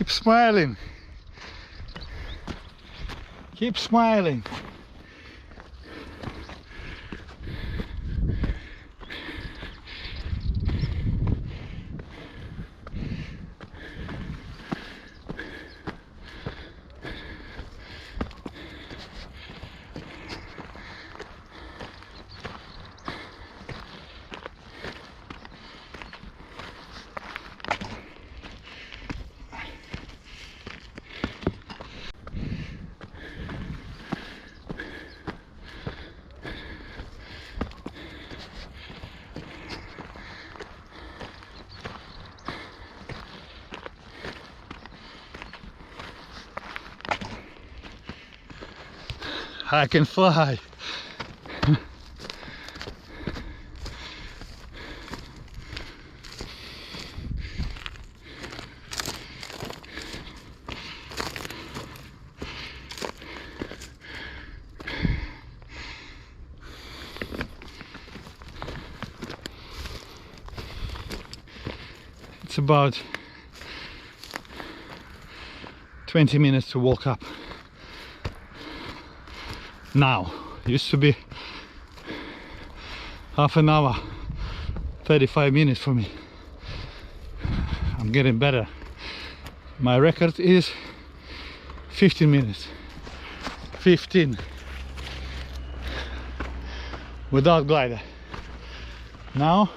Keep smiling. Keep smiling. I can fly. It's about 20 minutes to walk up. Now, used to be half an hour, 35 minutes for me. I'm getting better. My record is 15 minutes. 15 without glider. Now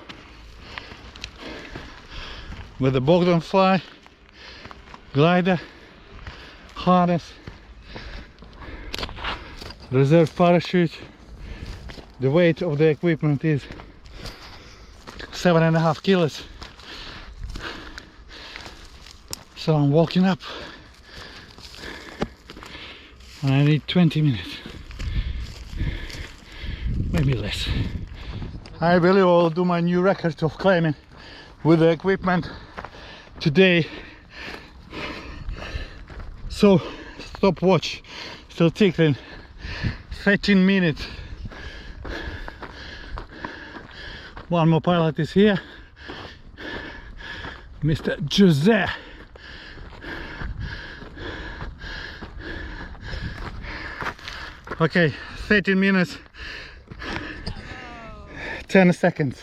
with the Bogdan Fly, glider, harness, reserve parachute, the weight of the equipment is 7.5 kilos. So I'm walking up and I need 20 minutes, maybe less. I believe I'll do my new record of climbing with the equipment today. So stopwatch still ticking. 13 minutes. One more pilot is here, Mr. Jose. Okay, 13 minutes, 10 seconds.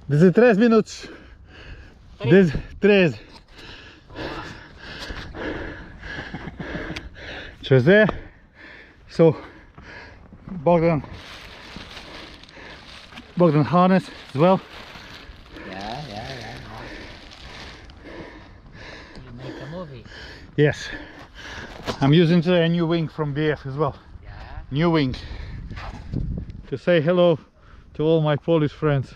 Desde 3 minutos. Desde 3. Jose. So Bogdan harness as well. Yeah. You make a movie. Yes. I'm using today a new wing from BF as well. Yeah. New wing. To say hello to all my Polish friends.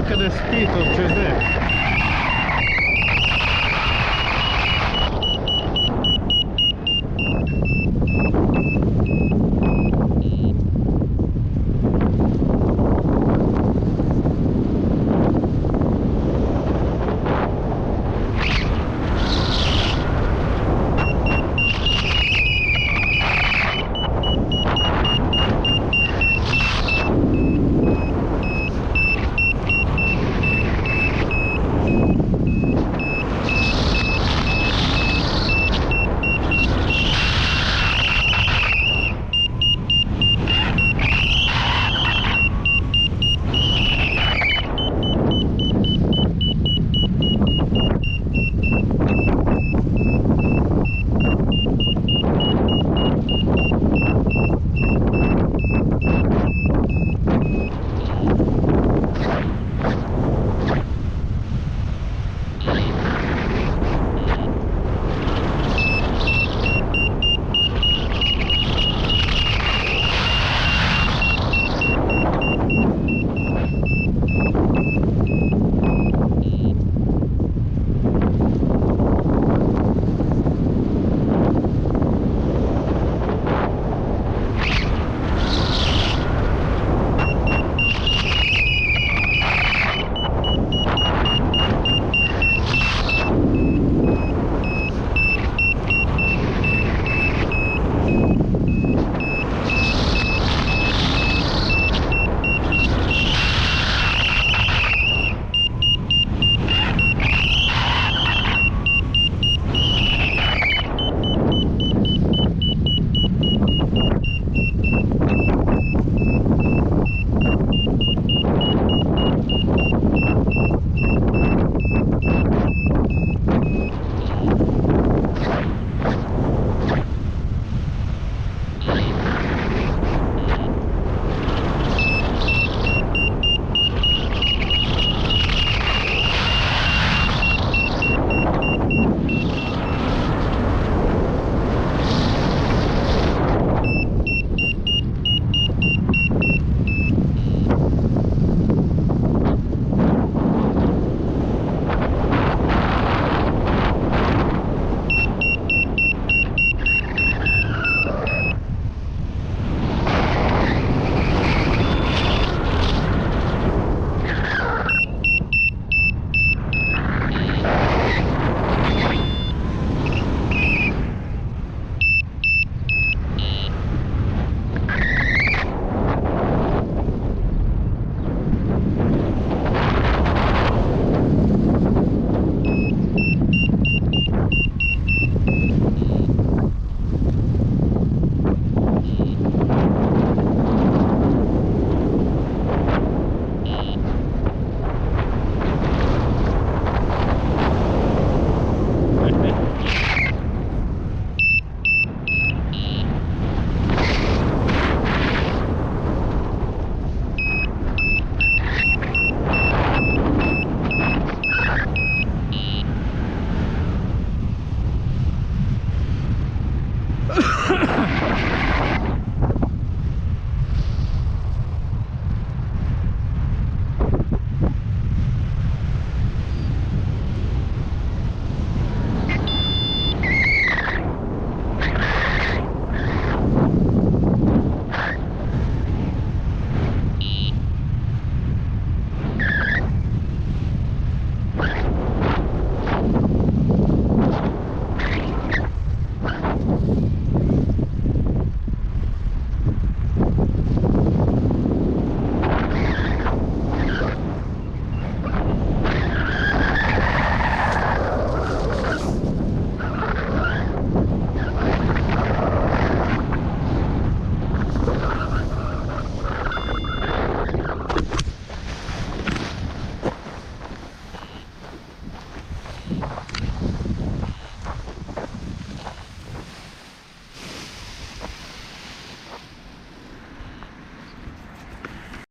look at the speed of Jose.